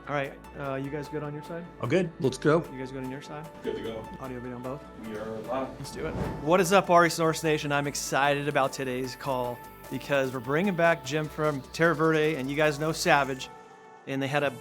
All right, you guys good on your side? Oh, good. Let's go. You guys good on your side? Good to go. Audio, video on both? We are live. Let's do it. What is up, RE Source Nation? I'm excited about today's call because we're bringing back Jim from Terra Verde, and you guys know Savage, and they had an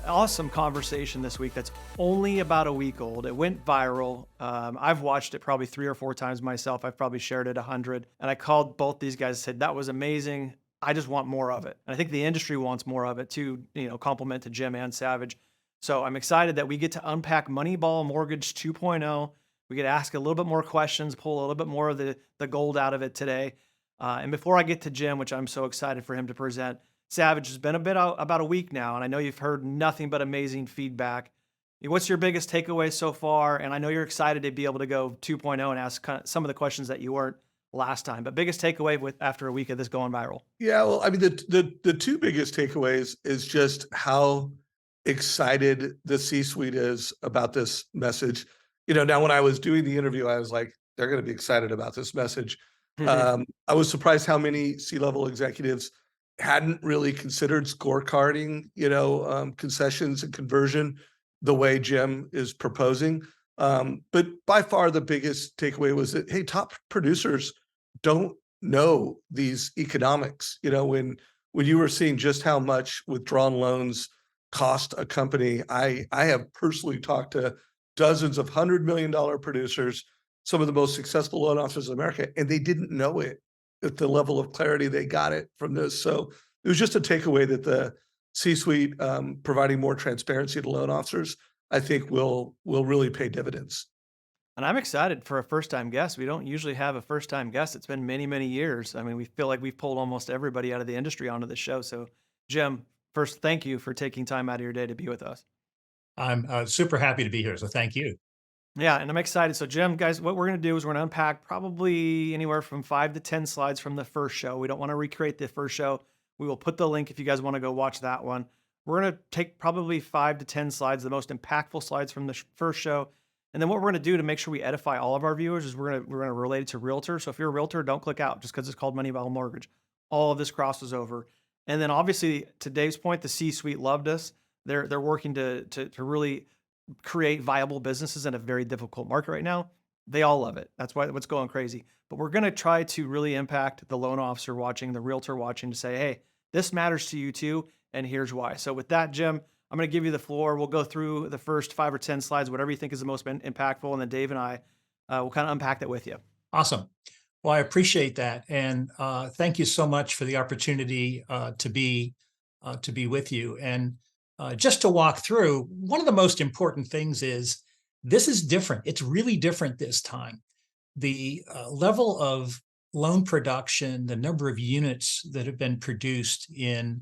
awesome conversation this week that's only about a week old. It went viral. I've watched it probably 3 or 4 times myself. I've probably shared it 100, and I called both these guys and said, that was amazing. I just want more of it. And I think the industry wants more of it too, compliment to Jim and Savage. So I'm excited that we get to unpack Moneyball Mortgage 2.0. We get to ask a little bit more questions, pull a little bit more of the gold out of it today. And before I get to Jim, which I'm so excited for him to present, Savage, has been about a week now, and I know you've heard nothing but amazing feedback. What's your biggest takeaway so far? And I know you're excited to be able to go 2.0 and ask some of the questions that you weren't last time. But biggest takeaway after a week of this going viral? Yeah, well, I mean, the two biggest takeaways is just how excited the C-suite is about this message. Now when I was doing the interview, I was like, they're going to be excited about this message. I was surprised how many C-level executives hadn't really considered scorecarding, concessions and conversion the way Jim is proposing. But by far the biggest takeaway was that, hey, top producers don't know these economics. When you were seeing just how much withdrawn loans cost a company, I have personally talked to dozens of $100 million producers, some of the most successful loan officers in America, and they didn't know it at the level of clarity they got it from this. So it was just a takeaway that the C-suite providing more transparency to loan officers, I think will really pay dividends. And I'm excited for a first-time guest. We don't usually have a first-time guest. It's been many, many years. I mean, we feel like we've pulled almost everybody out of the industry onto the show. So, Jim, first, thank you for taking time out of your day to be with us. I'm super happy to be here, so thank you. Yeah, and I'm excited. So, Jim, guys, what we're going to do is we're going to unpack probably anywhere from 5 to 10 slides from the first show. We don't want to recreate the first show. We will put the link if you guys want to go watch that one. We're going to take probably 5 to 10 slides, the most impactful slides from the first show. And then what we're going to do to make sure we edify all of our viewers is we're going to relate it to Realtor. So if you're a Realtor, don't click out just because it's called Moneyball Mortgage. All of this crosses over. And then obviously, to Dave's point, the C-suite loved us. They're working to really create viable businesses in a very difficult market right now. They all love it. That's what's going crazy. But we're going to try to really impact the loan officer watching, the Realtor watching, to say, hey, this matters to you too, and here's why. So with that, Jim, I'm going to give you the floor. We'll go through the first 5 or 10 slides, whatever you think is the most impactful, and then Dave and I will kind of unpack that with you. Awesome. Well, I appreciate that, and thank you so much for the opportunity to be with you. And just to walk through, one of the most important things is this is different. It's really different this time. The level of loan production, the number of units that have been produced in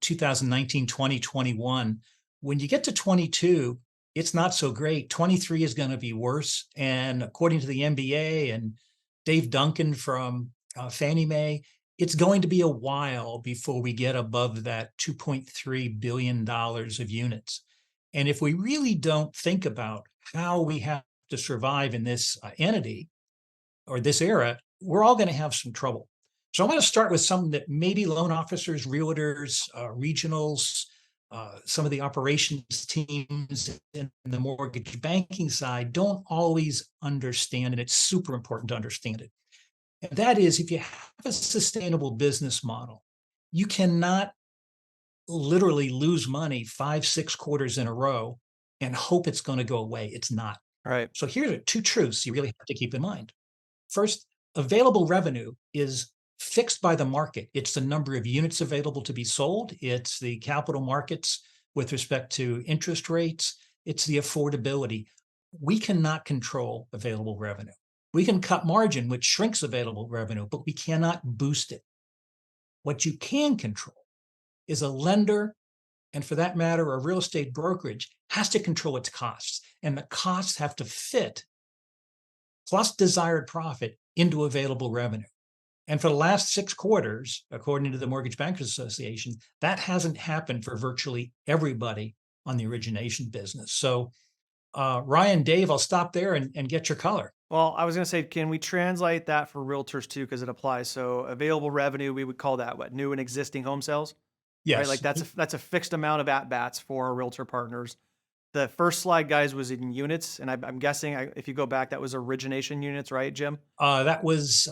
2019, 20, 21. When you get to 22, it's not so great. 23 is going to be worse. And according to the MBA and Dave Duncan from Fannie Mae, it's going to be a while before we get above that $2.3 billion of units. And if we really don't think about how we have to survive in this entity or this era, we're all going to have some trouble. So I want to start with something that maybe loan officers, realtors, regionals, some of the operations teams in the mortgage banking side don't always understand, and it's super important to understand it. And that is, if you have a sustainable business model, you cannot literally lose money 5, 6 quarters in a row and hope it's going to go away. It's not. All right. So here are 2 truths you really have to keep in mind. First, available revenue is fixed by the market. It's the number of units available to be sold. It's the capital markets with respect to interest rates. It's the affordability. We cannot control available revenue. We can cut margin, which shrinks available revenue, but we cannot boost it. What you can control is a lender, and for that matter, a real estate brokerage has to control its costs, and the costs have to fit plus desired profit into available revenue. And for the last 6 quarters, according to the Mortgage Bankers Association, that hasn't happened for virtually everybody on the origination business. So Ryan, Dave, I'll stop there and get your color. Well, I was going to say, can we translate that for realtors too? Because it applies. So available revenue, we would call that what? New and existing home sales? right? Like Yes. that's a fixed amount of at bats for our realtor partners. The first slide, guys, was in units, and I'm guessing if you go back, that was origination units, right, Jim? That was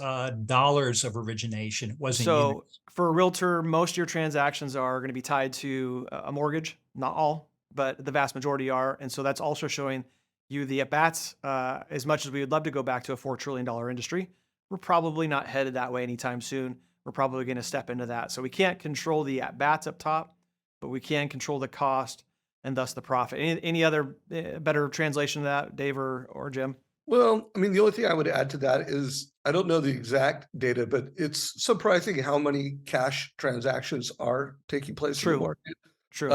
dollars of origination. It wasn't So units. for a realtor, most of your transactions are going to be tied to a mortgage. Not all, but the vast majority are. And so that's also showing you the at bats. As much as we would love to go back to a $4 trillion industry, we're probably not headed that way anytime soon. We're probably going to step into that. So we can't control the at bats up top, but we can control the cost and thus the profit. Any other better translation of that, Dave or Jim? Well, I mean, the only thing I would add to that is I don't know the exact data, but it's surprising how many cash transactions are taking place in the True, market. true.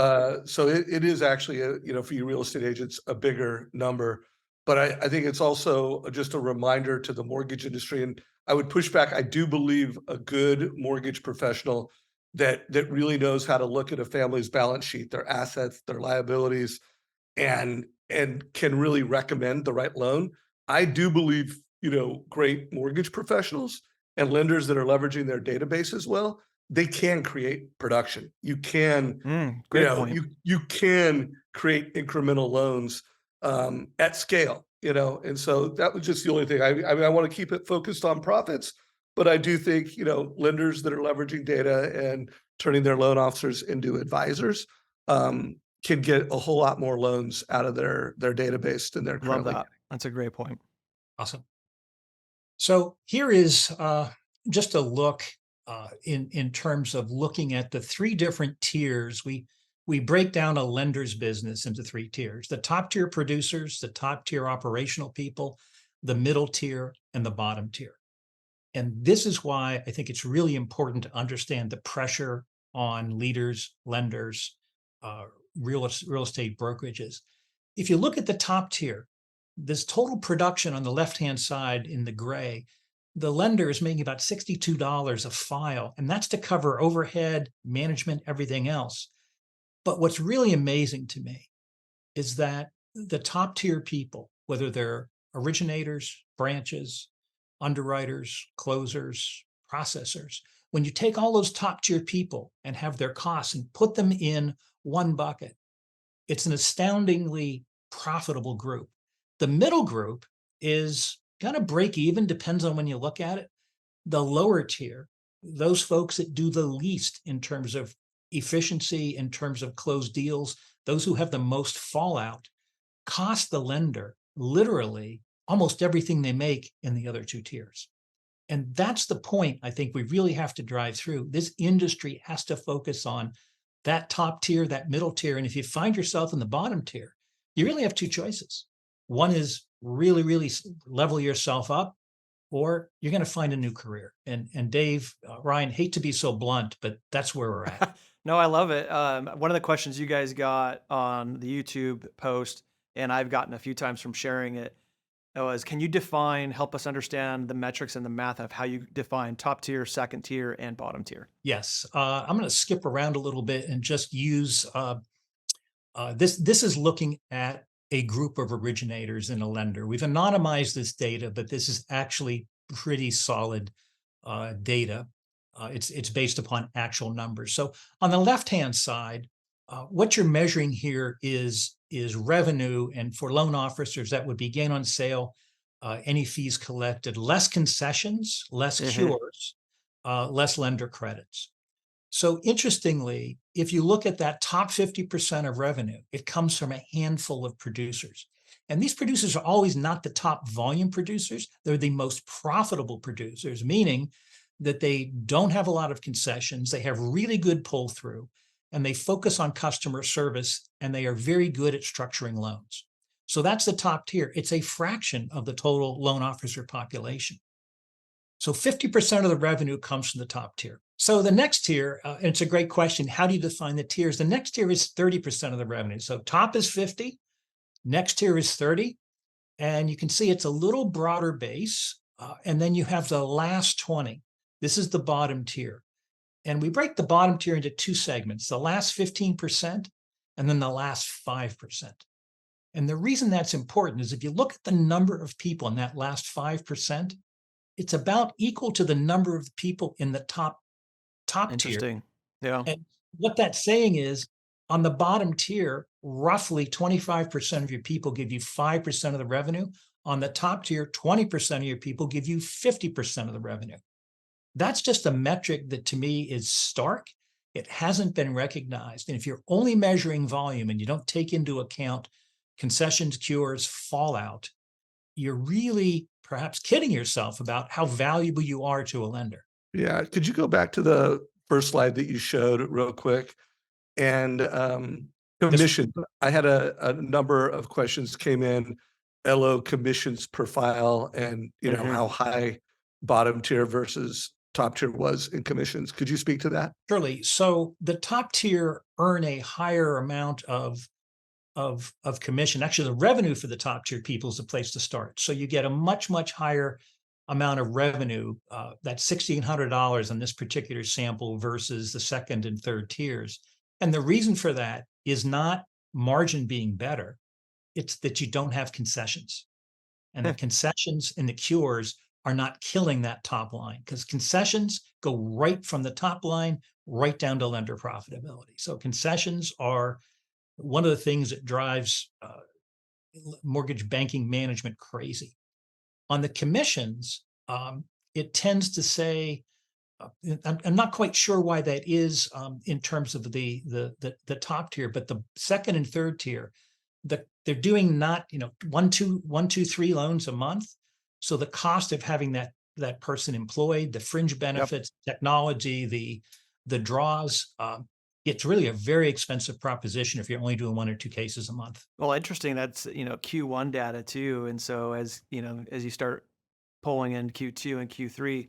So it is actually for you real estate agents, a bigger number. But I think it's also just a reminder to the mortgage industry. And I would push back. I do believe a good mortgage professional that really knows how to look at a family's balance sheet, their assets, their liabilities, and can really recommend the right loan. I do believe, great mortgage professionals and lenders that are leveraging their database as well, they can create production. You can, Great point. you can create incremental loans at scale, and so that was just the only thing. I mean, I want to keep it focused on profits, but I do think, lenders that are leveraging data and turning their loan officers into advisors, can get a whole lot more loans out of their database than they're Love currently that. getting. That's a great point. Awesome. So here is just a look in terms of looking at the three different tiers. We break down a lender's business into three tiers: the top tier producers, the top tier operational people, the middle tier, and the bottom tier. And this is why I think it's really important to understand the pressure on leaders, lenders, uh, real estate brokerages. If you look at the top tier, this total production on the left-hand side in the gray, the lender is making about $62 a file, and that's to cover overhead, management, everything else. But what's really amazing to me is that the top tier people, whether they're originators, branches, underwriters, closers, processors, when you take all those top tier people and have their costs and put them in one bucket, it's an astoundingly profitable group. The middle group is kind of break even, depends on when you look at it. The lower tier, those folks that do the least in terms of efficiency, in terms of closed deals, those who have the most fallout, cost the lender literally almost everything they make in the other two tiers. And that's the point I think we really have to drive through. This industry has to focus on that top tier, that middle tier. And if you find yourself in the bottom tier, you really have two choices. One is really, really level yourself up, or you're going to find a new career. And Dave, Ryan, hate to be so blunt, but that's where we're at. No, I love it. One of the questions you guys got on the YouTube post, and I've gotten a few times from sharing it, was can you help us understand the metrics and the math of how you define top tier, second tier, and bottom tier? Yes, I'm going to skip around a little bit and just use this. This is looking at a group of originators in a lender. We've anonymized this data, but this is actually pretty solid data. It's based upon actual numbers. So on the left-hand side, what you're measuring here is revenue, and for loan officers, that would be gain on sale, any fees collected, less concessions, less Hmm. cures, less lender credits. So interestingly, if you look at that top 50% of revenue, it comes from a handful of producers. And these producers are always not the top volume producers. They're the most profitable producers, meaning that they don't have a lot of concessions. They have really good pull through, and they focus on customer service, and they are very good at structuring loans. So that's the top tier. It's a fraction of the total loan officer population. So 50% of the revenue comes from the top tier. So the next tier, and it's a great question, how do you define the tiers? The next tier is 30% of the revenue. So top is 50, next tier is 30, and you can see it's a little broader base. And then you have the last 20. This is the bottom tier. And we break the bottom tier into two segments, the last 15% and then the last 5%. And the reason that's important is if you look at the number of people in that last 5%, it's about equal to the number of people in the top tier. Interesting. Yeah. And what that's saying is on the bottom tier, roughly 25% of your people give you 5% of the revenue. On the top tier, 20% of your people give you 50% of the revenue. That's just a metric that to me is stark. It hasn't been recognized. And if you're only measuring volume and you don't take into account concessions, cures, fallout, you're really perhaps kidding yourself about how valuable you are to a lender. Yeah. Could you go back to the first slide that you showed real quick? And This, commission, I had a number of questions came in, LO commissions per file, and how high bottom tier versus top tier was in commissions. Could you speak to that? surely. So the top tier earn a higher amount of commission. Actually, the revenue for the top tier people is the place to start. So you get a much higher amount of revenue, that's $1,600 on this particular sample versus the second and third tiers. And the reason for that is not margin being better, it's that you don't have concessions. And the concessions and the cures are not killing that top line because concessions go right from the top line right down to lender profitability. So concessions are one of the things that drives mortgage banking management crazy. On the commissions, it tends to say, I'm not quite sure why that is in terms of the top tier, but the second and third tier, they're doing not one, two, three loans a month. So the cost of having that person employed, the fringe benefits, technology, the draws, it's really a very expensive proposition if you're only doing one or two cases a month. Well, interesting. That's, Q1 data too. And so as you start pulling in Q2 and Q3,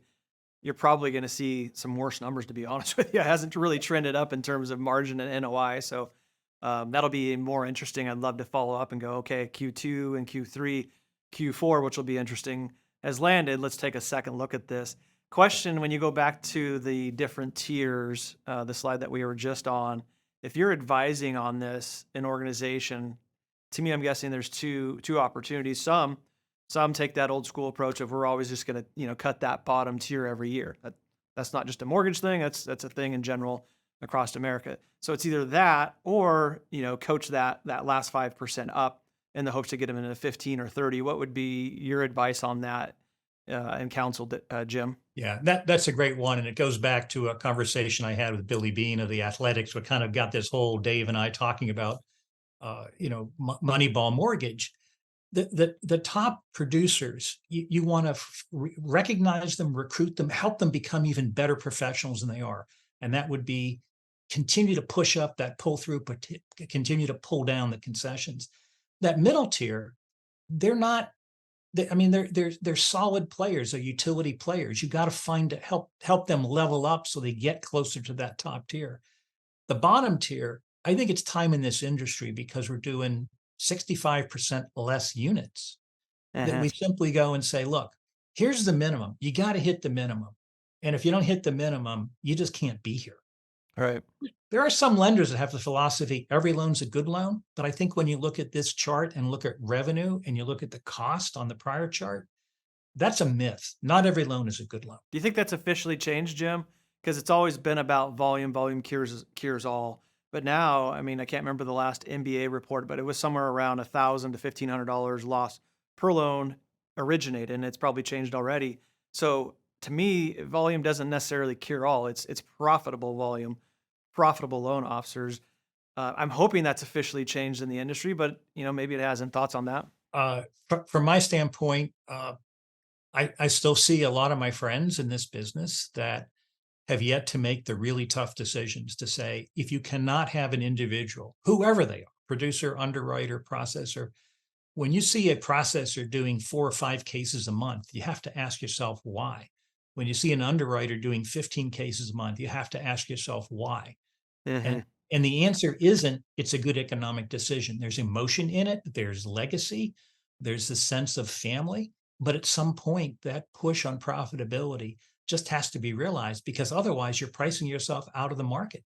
you're probably going to see some worse numbers, to be honest with you. It hasn't really trended up in terms of margin and NOI. So that'll be more interesting. I'd love to follow up and go, okay, Q2 and Q3, Q4, which will be interesting, has landed. Let's take a second look at this. Question, when you go back to the different tiers, the slide that we were just on, if you're advising on this in organization, to me, I'm guessing there's two opportunities. Some take that old school approach of we're always just going to, cut that bottom tier every year. That's not just a mortgage thing. That's a thing in general across America. So it's either that or, coach that last 5% up in the hopes to get them into 15 or 30. What would be your advice on that and counsel, Jim? Yeah, that's a great one. And it goes back to a conversation I had with Billy Bean of the Athletics, what kind of got this whole Dave and I talking about, Moneyball mortgage. The top producers, you want to recognize them, recruit them, help them become even better professionals than they are. And that would be continue to push up that pull through, continue to pull down the concessions. That middle tier, they're not, they're solid players, they're utility players. You got to find to help them level up so they get closer to that top tier. The bottom tier, I think it's time in this industry because we're doing 65% less units that we simply go and say, look, here's the minimum. You got to hit the minimum. And if you don't hit the minimum, you just can't be here. Right. There are some lenders that have the philosophy, every loan's a good loan. But I think when you look at this chart and look at revenue and you look at the cost on the prior chart, that's a myth. Not every loan is a good loan. Do you think that's officially changed, Jim? Because it's always been about volume. Volume cures all. But now, I can't remember the last MBA report, but it was somewhere around $1,000 to $1,500 loss per loan originated, and it's probably changed already. So to me, volume doesn't necessarily cure all. It's profitable volume, profitable loan officers. I'm hoping that's officially changed in the industry, but maybe it hasn't. Thoughts on that? From my standpoint, I still see a lot of my friends in this business that have yet to make the really tough decisions to say, if you cannot have an individual, whoever they are, producer, underwriter, processor, when you see a processor doing 4 or 5 cases a month, you have to ask yourself why. When you see an underwriter doing 15 cases a month, you have to ask yourself why. Mm-hmm. And the answer isn't, it's a good economic decision. There's emotion in it. There's legacy. There's the sense of family. But at some point, that push on profitability just has to be realized because otherwise you're pricing yourself out of the market.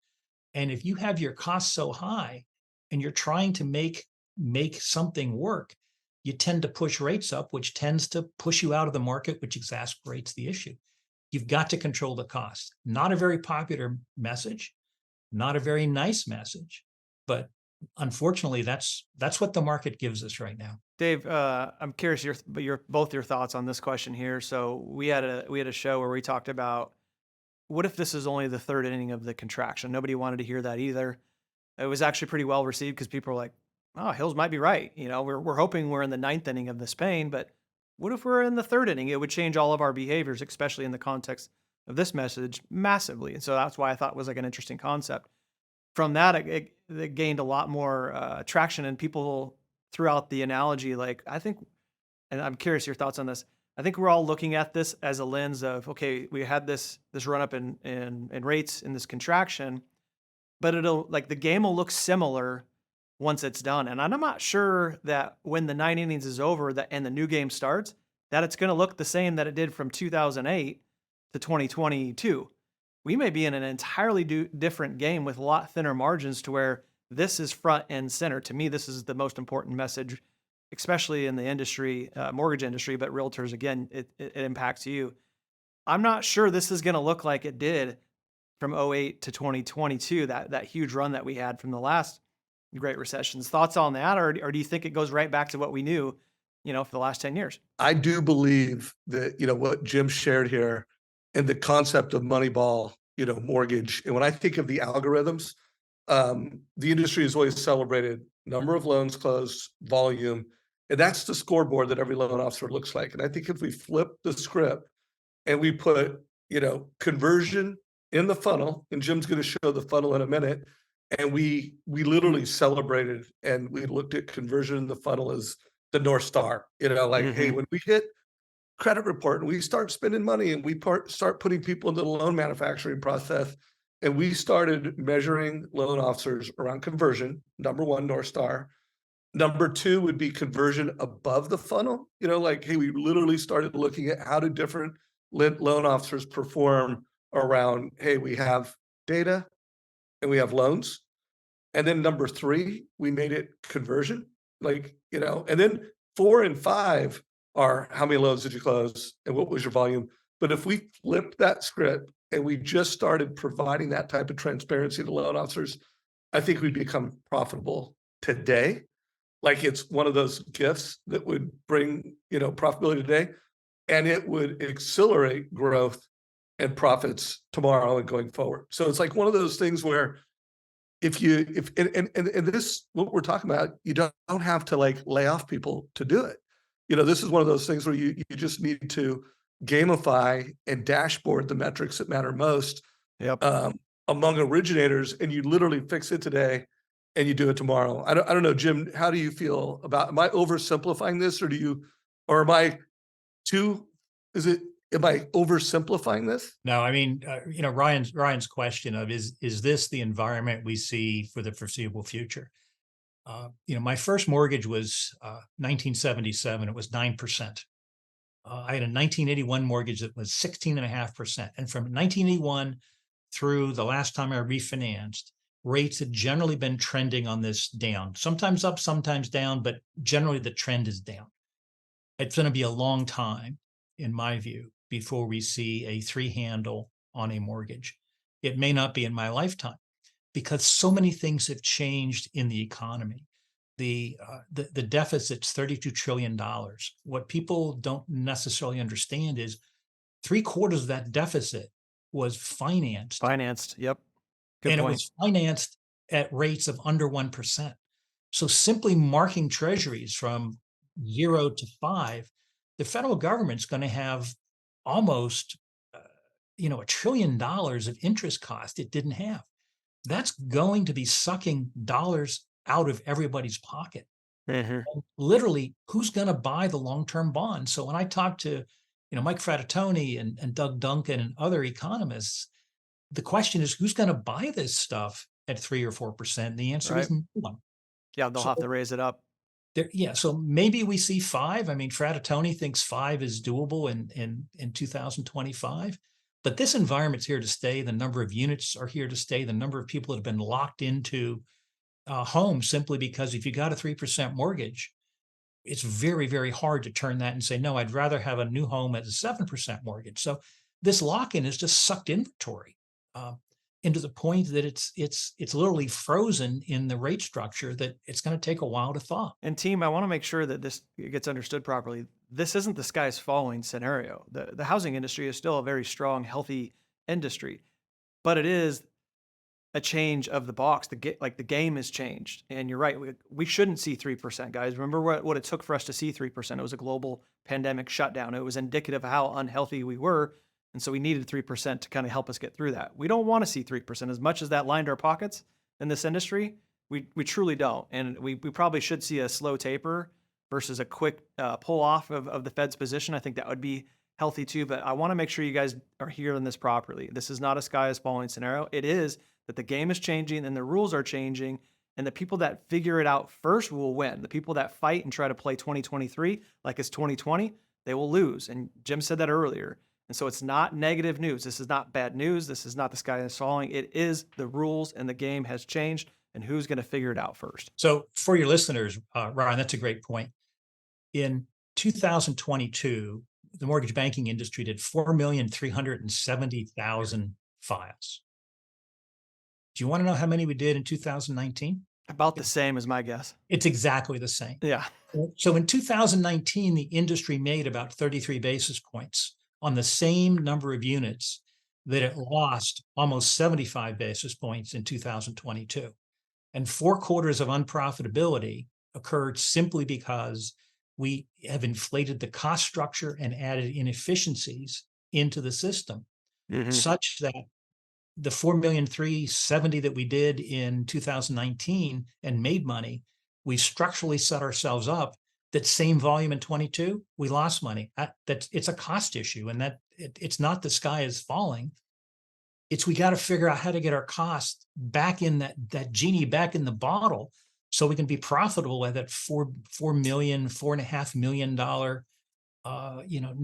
And if you have your costs so high and you're trying to make something work, you tend to push rates up, which tends to push you out of the market, which exacerbates the issue. You've got to control the cost. Not a very popular message. not a very nice message, but unfortunately, that's what the market gives us right now. Dave, I'm curious both your thoughts on this question here. So we had a show where we talked about what if this is only the third inning of the contraction? Nobody wanted to hear that either. It was actually pretty well received because people were like, "Oh, Hills might be right." You know, we're hoping we're in the ninth inning of this pain, but what if we're in the third inning? It would change all of our behaviors, especially in the context of this message, massively. And so that's why I thought it was like an interesting concept. From that, it gained a lot more traction, and people throughout the analogy, like I think, and I'm curious your thoughts on this. I think we're all looking at this as a lens of, okay, we had this run up in rates in this contraction, but it'll like the game will look similar once it's done. And I'm not sure that when the 9 innings is over that and the new game starts, that it's going to look the same that it did from 2008 to 2022. We may be in an entirely different game with a lot thinner margins to where this is front and center. To me, this is the most important message, especially in the industry, mortgage industry, but realtors, again, it impacts you. I'm not sure this is going to look like it did from '08 to 2022, that huge run that we had from the last great recessions. Thoughts on that, or do you think it goes right back to what we knew, for the last 10 years? I do believe that, what Jim shared here and the concept of Moneyball, mortgage. And when I think of the algorithms, the industry has always celebrated number of loans closed, volume, and that's the scoreboard that every loan officer looks like. And I think if we flip the script and we put, conversion in the funnel, and Jim's going to show the funnel in a minute, and we literally celebrated and we looked at conversion in the funnel as the North Star, like, hey, when we hit credit report and we start spending money and we start putting people into the loan manufacturing process, and we started measuring loan officers around conversion, number one, North Star. Number two would be conversion above the funnel. Like, hey, we literally started looking at how do different loan officers perform around, hey, we have data and we have loans. And then number three, we made it conversion, and then 4 and 5 are how many loans did you close and what was your volume? But if we flipped that script and we just started providing that type of transparency to loan officers, I think we'd become profitable today. Like it's one of those gifts that would bring, profitability today, and it would accelerate growth and profits tomorrow and going forward. So it's like one of those things where if and this, what we're talking about, you don't have to like lay off people to do it. This is one of those things where you just need to gamify and dashboard the metrics that matter most Yep. Among originators, and you literally fix it today and you do it tomorrow. I don't know, Jim, how do you feel about, am I oversimplifying this or am I oversimplifying this? No, I mean, Ryan's question of is this the environment we see for the foreseeable future? My first mortgage was 1977. It was 9%. I had a 1981 mortgage that was 16.5%. And from 1981 through the last time I refinanced, rates had generally been trending on this down, sometimes up, sometimes down, but generally the trend is down. It's going to be a long time, in my view, before we see a 3 handle on a mortgage. It may not be in my lifetime because so many things have changed in the economy. The deficit's $32 trillion. What people don't necessarily understand is 3/4 of that deficit was financed. Yep. Good And point. it was financed at rates of under 1%. So simply marking treasuries from 0 to 5, the federal government's going to have almost, $1 trillion of interest cost it didn't have. That's going to be sucking dollars out of everybody's pocket. Mhm. And literally, who's going to buy the long-term bonds? So when I talk to, Mike Frattoni and Doug Duncan and other economists, the question is, who's going to buy this stuff at 3 or 4%? The answer is Right. no one. Yeah, they'll So have to raise it up. so maybe we see 5. I mean, Frattoni thinks 5 is doable in 2025. But this environment's here to stay. The number of units are here to stay. The number of people that have been locked into homes simply because if you got a 3% mortgage, it's very, very hard to turn that and say, no, I'd rather have a new home at a 7% mortgage. So this lock-in has just sucked inventory. and to the point that it's literally frozen in the rate structure that it's going to take a while to thaw. And team, I want to make sure that this gets understood properly. This isn't the sky's falling scenario. The housing industry is still a very strong, healthy industry, but it is a change of the box. The game has changed, and you're right. We shouldn't see 3%, guys. Remember what it took for us to see 3%. It was a global pandemic shutdown. It was indicative of how unhealthy we were, and so we needed 3% to kind of help us get through that. We don't want to see 3%. As much as that lined our pockets in this industry, we truly don't, and we probably should see a slow taper versus a quick pull off of the Fed's position. I think that would be healthy too. But I want to make sure you guys are hearing this properly. This is not a sky is falling scenario. It is that the game is changing and the rules are changing, and the people that figure it out first will win. The people that fight and try to play 2023 like it's 2020, they will lose. And Jim said that earlier. And so it's not negative news. This is not bad news. This is not the sky is falling. It is the rules and the game has changed, and who's going to figure it out first. So for your listeners, Ryan, that's a great point. In 2022, the mortgage banking industry did 4,370,000 files. Do you want to know how many we did in 2019? About the same as my guess. It's exactly the same. Yeah. So in 2019, the industry made about 33 basis points on the same number of units that it lost almost 75 basis points in 2022. And 4 quarters of unprofitability occurred simply because we have inflated the cost structure and added inefficiencies into the system, such that the 4,370,000 that we did in 2019 and made money, we structurally set ourselves up. That same volume in 22, we lost money. It's a cost issue, and that it's not the sky is falling. It's we got to figure out how to get our cost back in that genie back in the bottle, so we can be profitable at that $4.5 million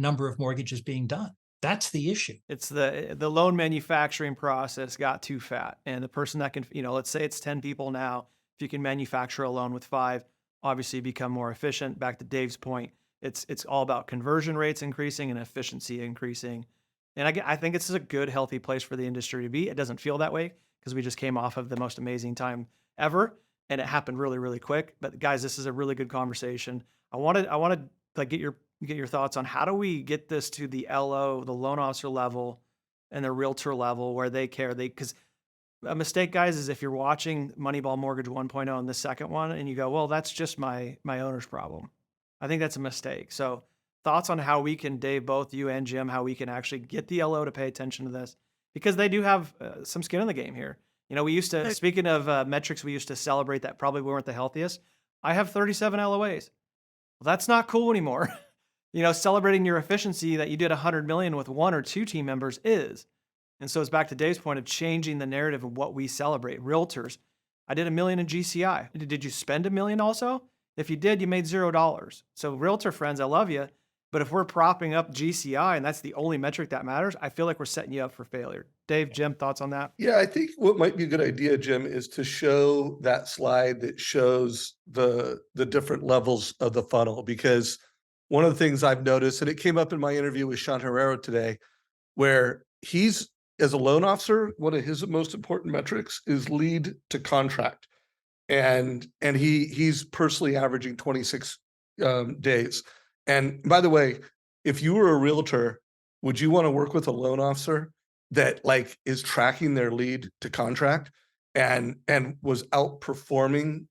number of mortgages being done. That's the issue. It's the loan manufacturing process got too fat, and the person that can, let's say it's 10 people now. If you can manufacture a loan with 5, obviously become more efficient. Back to Dave's point, it's all about conversion rates increasing and efficiency increasing. And I think it's a good, healthy place for the industry to be. It doesn't feel that way because we just came off of the most amazing time ever, and it happened really, really quick. But guys, this is a really good conversation. I wanted to get your thoughts on how do we get this to the LO, the loan officer level, and the realtor level where they care. Because a mistake, guys, is if you're watching Moneyball Mortgage 1.0 and the second one, and you go, well, that's just my owner's problem. I think that's a mistake. So thoughts on how we can, Dave, both you and Jim, how we can actually get the LO to pay attention to this, because they do have some skin in the game here. We used to, speaking of metrics, we used to celebrate that probably weren't the healthiest. I have 37 LOAs. Well, that's not cool anymore. Celebrating your efficiency that you did 100 million with 1 or 2 team members is. And so it's back to Dave's point of changing the narrative of what we celebrate. Realtors, I did $1 million in GCI. Did you spend $1 million also? If you did, you made $0. So realtor friends, I love you. But if we're propping up GCI and that's the only metric that matters, I feel like we're setting you up for failure. Dave, Jim, thoughts on that? Yeah, I think what might be a good idea, Jim, is to show that slide that shows the different levels of the funnel, because one of the things I've noticed, and it came up in my interview with Sean Herrera today, where he's, as a loan officer, one of his most important metrics is lead to contract. And he's personally averaging 26 days. And by the way, if you were a realtor, would you want to work with a loan officer that is tracking their lead to contract and was outperforming,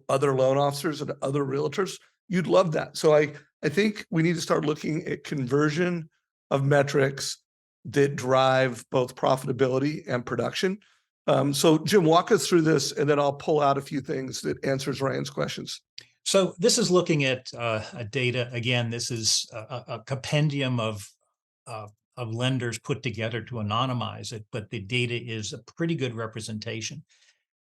other loan officers and other realtors? You'd love that. So I think we need to start looking at conversion of metrics that drive both profitability and production. So Jim, walk us through this, and then I'll pull out a few things that answers Ryan's questions. So this is looking at data. Again, this is a compendium of lenders put together to anonymize it, but the data is a pretty good representation.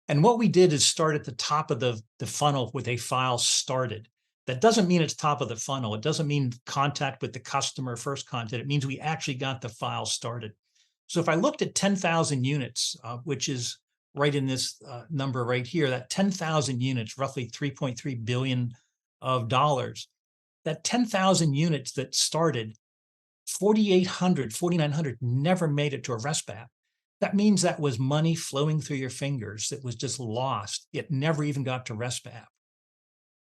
And what we did is start at the top of the funnel with a file started. That doesn't mean it's top of the funnel. It doesn't mean contact with the customer, first contact. It means we actually got the file started. So if I looked at 10,000 units, which is right in this number right here, that 10,000 units, roughly $3.3 billion of dollars, that 10,000 units that started, 4,900 never made it to a RESPAP. that means that was money flowing through your fingers that was just lost. It never even got to RESPA app.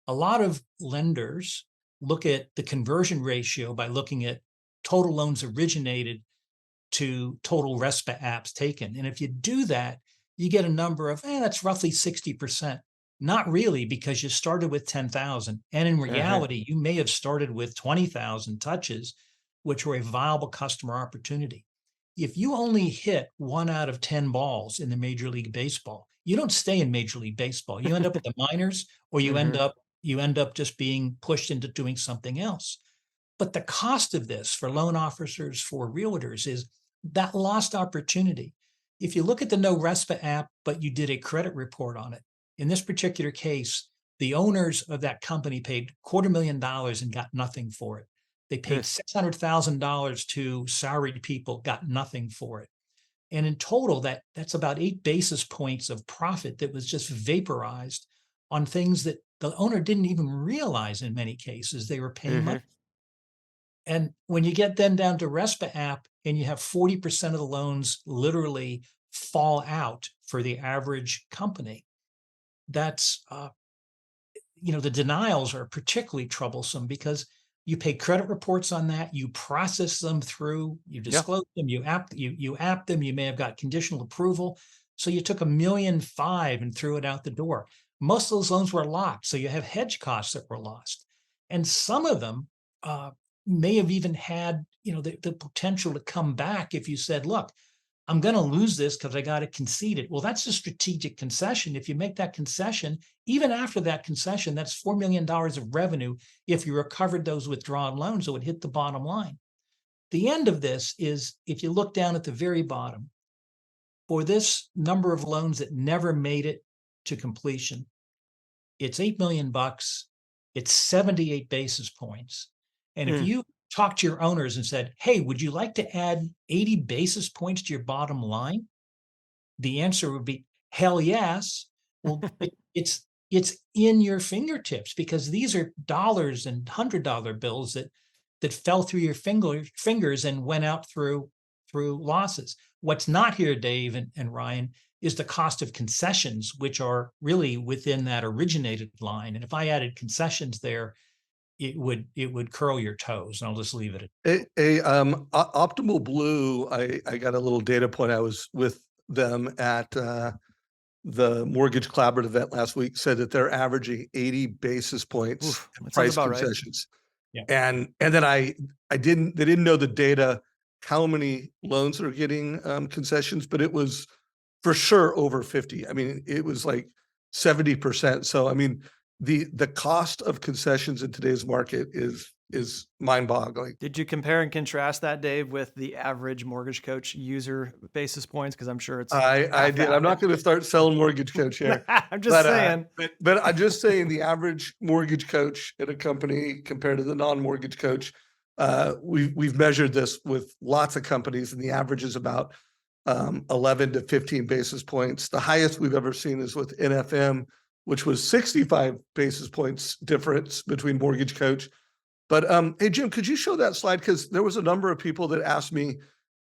A lot of lenders look at the conversion ratio by looking at total loans originated to total RESPA apps taken. And if you do that, you get a number of, that's roughly 60%. Not really, because you started with 10,000. And in reality, you may have started with 20,000 touches, which were a viable customer opportunity. If you only hit 1 out of 10 balls in the Major League Baseball, you don't stay in Major League Baseball. You end up at the minors, or you end up just being pushed into doing something else. But the cost of this for loan officers, for realtors, is that lost opportunity. If you look at the No RESPA app, but you did a credit report on it, in this particular case, the owners of that company paid $250,000 and got nothing for it. They paid $600,000 to salaried people, got nothing for it. And in total, that's about 8 basis points of profit that was just vaporized on things that the owner didn't even realize in many cases they were paying money. And when you get then down to RESPA app and you have 40% of the loans literally fall out for the average company, that's, the denials are particularly troublesome because you pay credit reports on that, you process them through, you disclose them, you app them, you may have got conditional approval. So you took $1.5 million and threw it out the door. Most of those loans were locked, so you have hedge costs that were lost. And some of them may have even had, the potential to come back if you said, look, I'm going to lose this because I got to concede it. Well, that's a strategic concession. If you make that concession, even after that concession, that's $4 million of revenue. If you recovered those withdrawn loans, it would hit the bottom line. The end of this is, if you look down at the very bottom, for this number of loans that never made it to completion, it's $8 million. It's 78 basis points. And if you talk to your owners and said, hey, would you like to add 80 basis points to your bottom line? The answer would be, hell yes. Well, it's in your fingertips, because these are dollars and $100 bills that fell through your fingers and went out through losses. What's not here, Dave and Ryan, is the cost of concessions, which are really within that originated line. And if I added concessions there, it would curl your toes. And I'll just leave it at Optimal Blue, I got a little data point. I was with them at the Mortgage Collaborative event last week, said that they're averaging 80 basis points in price concessions. Right. And then they didn't know the data, how many loans are getting concessions, but it was for sure over 50. I mean, it was like 70%. So, I mean, the cost of concessions in today's market is mind-boggling. Did you compare and contrast that, Dave, with the average Mortgage Coach user basis points? Because I'm sure it's I did. I'm not going to start selling Mortgage Coach here. I'm just saying. But I'm just saying the average Mortgage Coach at a company compared to the non-Mortgage Coach, we've measured this with lots of companies, and the average is about 11 to 15 basis points. The highest we've ever seen is with NFM, which was 65 basis points difference between Mortgage Coach. But hey, Jim, could you show that slide? Because there was a number of people that asked me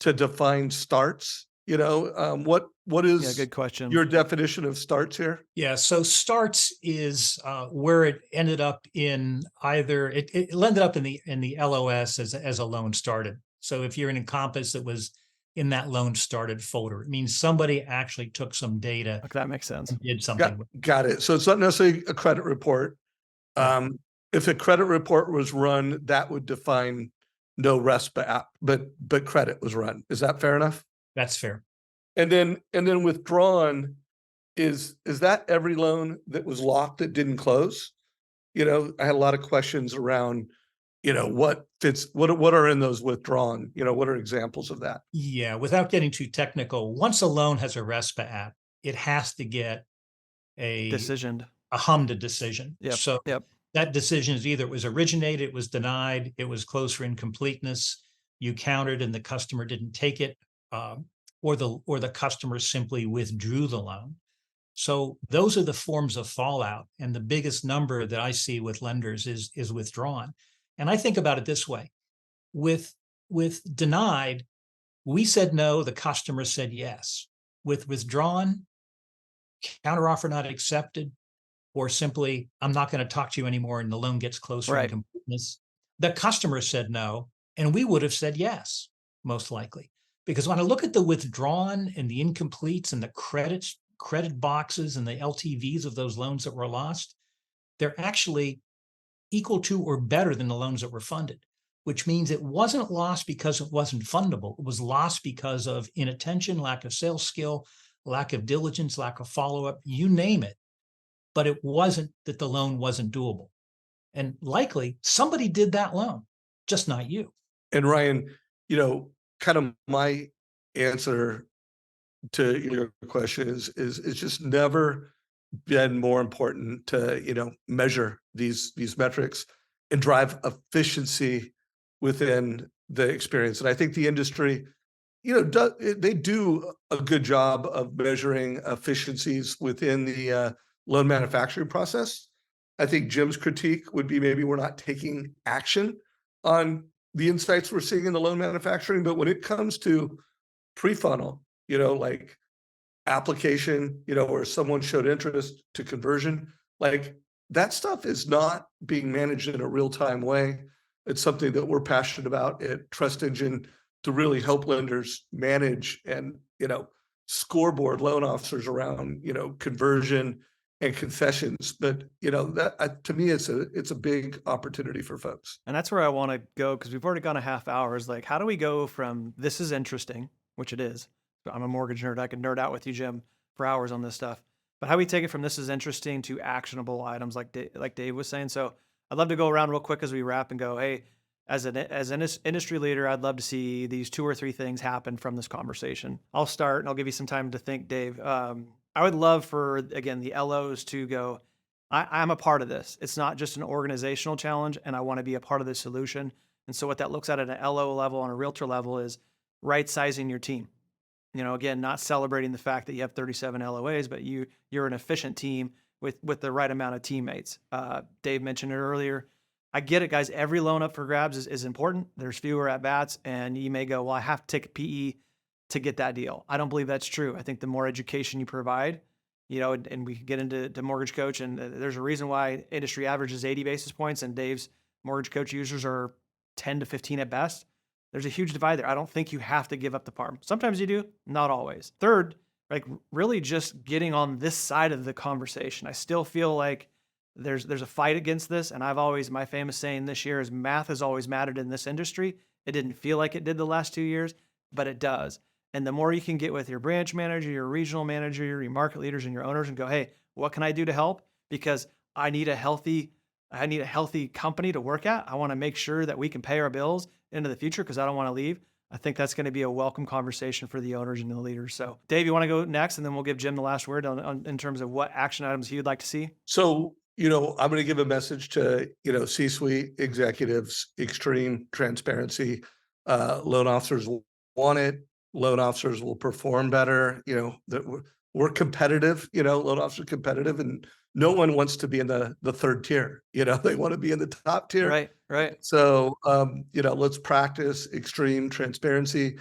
to define starts. What is good question. Your definition of starts here? Yeah, so starts is where it ended up in either it ended up in the LOS as a loan started. So if you're in Encompass that was in that loan started folder, it means somebody actually took some data. Okay, that makes sense. And did something. Got it. So it's not necessarily a credit report. If a credit report was run, that would define no RESPA app, but credit was run. Is that fair enough? That's fair. And then withdrawn is that every loan that was locked that didn't close? I had a lot of questions around, what are in those withdrawn? What are examples of that? Yeah, without getting too technical, once a loan has a RESPA app, it has to get a HMDA decision. Yep. So that decision is either it was originated, it was denied, it was closed for incompleteness, you countered and the customer didn't take it, or the customer simply withdrew the loan. So those are the forms of fallout. And the biggest number that I see with lenders is withdrawn. And I think about it this way: with denied, We said no, the customer said yes. With withdrawn, counteroffer not accepted, or simply, I'm not going to talk to you anymore, and the loan gets closer in Right. completeness, the customer said no, and we would have said yes, most likely. Because when I look at the withdrawn and the incompletes and the credit boxes and the LTVs of those loans that were lost, they're actually equal to or better than the loans that were funded, which means it wasn't lost because it wasn't fundable. It was lost because of inattention, lack of sales skill, lack of diligence, lack of follow-up, you name it. But it wasn't that the loan wasn't doable. And likely somebody did that loan, just not you. And Ryan, kind of my answer to your question is just never been more important to, measure these metrics and drive efficiency within the experience. And I think the industry, they do a good job of measuring efficiencies within the loan manufacturing process. I think Jim's critique would be maybe we're not taking action on the insights we're seeing in the loan manufacturing, but when it comes to pre-funnel, like application, where someone showed interest to conversion, like that stuff is not being managed in a real-time way. It's something that we're passionate about at Trust Engine to really help lenders manage and, scoreboard loan officers around, conversion and concessions. But, that to me, it's a big opportunity for folks. And that's where I want to go, because we've already gone a half hour. Is like, how do we go from this is interesting, which it is. I'm a mortgage nerd. I could nerd out with you, Jim, for hours on this stuff. But how do we take it from this is interesting to actionable items, like Dave was saying? So I'd love to go around real quick as we wrap and go, hey, as an industry leader, I'd love to see these 2 or 3 things happen from this conversation. I'll start, and I'll give you some time to think, Dave. I would love for, again, the LOs to go, I'm a part of this. It's not just an organizational challenge, and I want to be a part of the solution. And so what that looks at an LO level and a realtor level is right-sizing your team. Again, not celebrating the fact that you have 37 LOAs, but you're an efficient team with the right amount of teammates. Dave mentioned it earlier. I get it, guys. Every loan up for grabs is important. There's fewer at bats, and you may go, well, I have to take a PE to get that deal. I don't believe that's true. I think the more education you provide, and we can get into mortgage coach, and there's a reason why industry average is 80 basis points, and Dave's mortgage coach users are 10 to 15 at best. There's a huge divide there. I don't think you have to give up the farm. Sometimes you do, not always. Third, like really just getting on this side of the conversation. I still feel like there's a fight against this. And my famous saying this year is math has always mattered in this industry. It didn't feel like it did the last 2 years, but it does. And the more you can get with your branch manager, your regional manager, your market leaders and your owners and go, hey, what can I do to help? Because I need a healthy company to work at. I want to make sure that we can pay our bills into the future because I don't want to leave. I think that's going to be a welcome conversation for the owners and the leaders. So Dave, you want to go next, and then we'll give Jim the last word in terms of what action items he would like to see? So, I'm going to give a message to, C-suite executives, extreme transparency. Loan officers will want it. Loan officers will perform better. That we're competitive, loan officers are competitive, and no one wants to be in the third tier. They want to be in the top tier. Right. So, let's practice extreme transparency.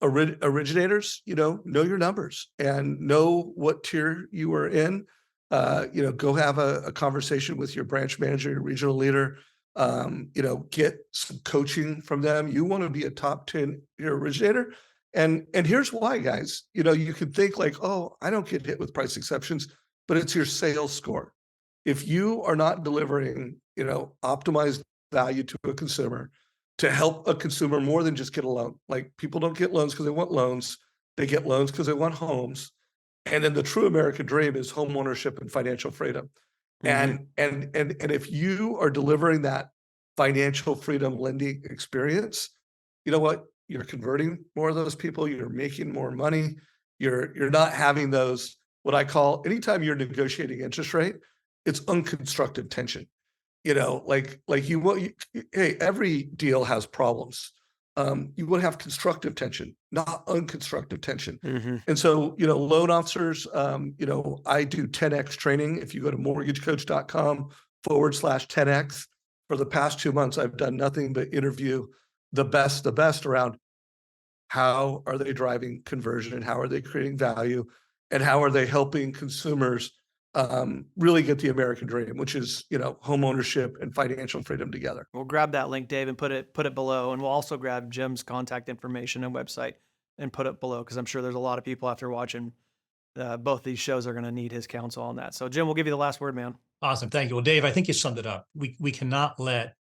Originators, know your numbers and know what tier you are in. Go have a conversation with your branch manager, your regional leader. Get some coaching from them. You want to be a top 10 originator. And here's why, guys. You could think like, oh, I don't get hit with price exceptions, but it's your sales score. If you are not delivering, optimized value to a consumer to help a consumer more than just get a loan. Like people don't get loans because they want loans. They get loans because they want homes. And then the true American dream is home ownership and financial freedom. Mm-hmm. And if you are delivering that financial freedom lending experience, you know what? You're converting more of those people. You're making more money. You're not having those, what I call, anytime you're negotiating interest rate, it's unconstructive tension. Hey, every deal has problems. You would have constructive tension, not unconstructive tension. Mm-hmm. And so, loan officers, I do 10X training. If you go to mortgagecoach.com/10X, for the past 2 months, I've done nothing but interview the best around how are they driving conversion and how are they creating value and how are they helping consumers really get the American dream, which is, home ownership and financial freedom together. We'll grab that link, Dave, and put it below. And we'll also grab Jim's contact information and website and put it below, because I'm sure there's a lot of people after watching both these shows are going to need his counsel on that. So Jim, we'll give you the last word, man. Awesome. Thank you. Well, Dave, I think you summed it up. We cannot let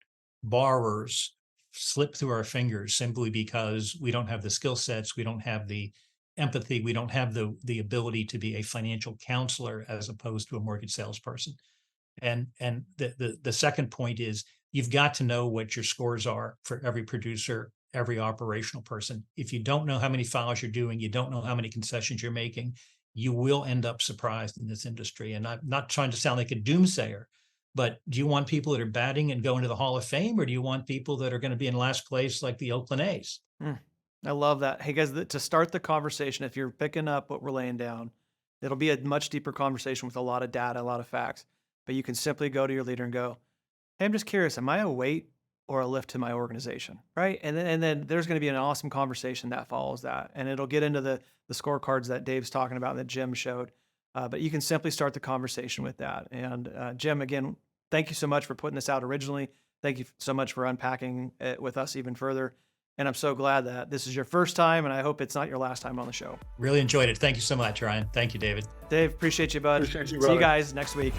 borrowers slip through our fingers simply because we don't have the skill sets, we don't have the empathy, we don't have the ability to be a financial counselor as opposed to a mortgage salesperson. And the second point is you've got to know what your scores are for every producer, every operational person. If you don't know how many files you're doing, you don't know how many concessions you're making, you will end up surprised in this industry. And I'm not trying to sound like a doomsayer, but do you want people that are batting and going to the Hall of Fame, or do you want people that are going to be in last place like the Oakland A's? I love that. Hey guys, to start the conversation, if you're picking up what we're laying down, it'll be a much deeper conversation with a lot of data, a lot of facts. But you can simply go to your leader and go, "Hey, I'm just curious, am I a weight or a lift to my organization?" Right? And then there's going to be an awesome conversation that follows that. And it'll get into the scorecards that Dave's talking about that Jim showed. But you can simply start the conversation with that. And Jim, again, thank you so much for putting this out originally. Thank you so much for unpacking it with us even further. And I'm so glad that this is your first time, and I hope it's not your last time on the show. Really enjoyed it. Thank you so much, Ryan. Thank you, David. Dave, appreciate you, bud. Appreciate you, See you brother. guys next week.